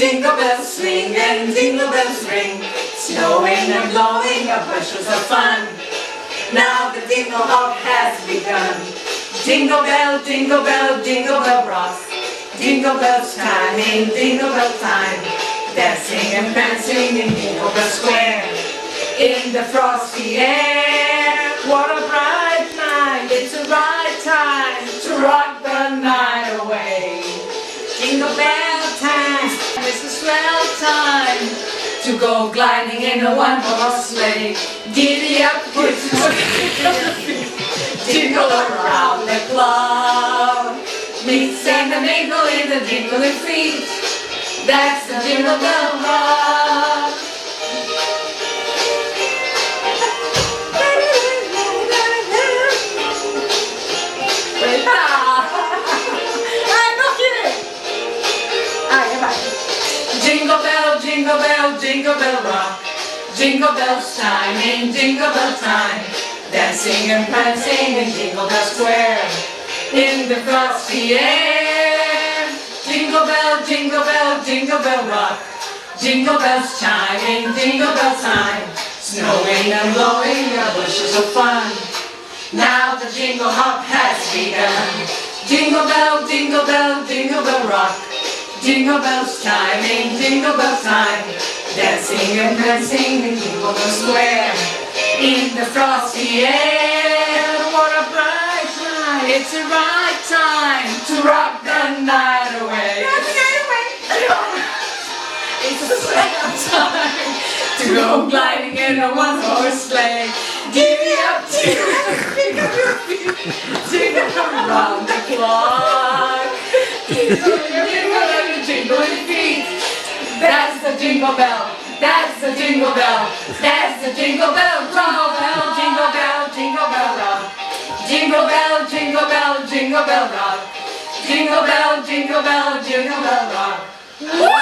Jingle bells swing and jingle bells ring, snowing and blowing up bushels of fun. Now the jingle hop has begun. Jingle bell, jingle bell, jingle bell rock. Jingle bells chiming, jingle bell time. Dancing and prancing in Jingle Bell Square. In the frosty air, what a bright night. It's the right time to rock the night away. Jingle bell time, it's a swell time to go gliding in a one-horse sleigh. Giddy up, put your feet, jingle around the clock. Meet Santa mingle in the jingling feet. That's the Jingle Bell Rock. Wait, I'm not kidding. Jingle bell, jingle bell, jingle bell rock. Jingle bells chiming, jingle bell time. Dancing and prancing in Jingle Bell Square. In the frosty air. Jingle bell, jingle bell, jingle bell rock. Jingle bells chiming, jingle bell time. Snowing and blowing up bushels of fun. Now the jingle hop has begun. Jingle bell, jingle bell, jingle bell rock. Jingle bells chiming, jingle bell time. Dancing and prancing in Jingle Bell Square. In the frosty air, what a bright night. It's the right time to rock the night away. It's the right time to go gliding in a one-horse sleigh. Giddy up, jingle up your feet, jingle around the clock. Jingle up your jingling feet. That's the jingle bell. That's the jingle bell. That's the jingle bell. Jingle bell, jingle bell, jingle bell rock. Jingle bell, jingle bell, jingle bell rock. Jingle bell, jingle bell, jingle bell rock. Woo!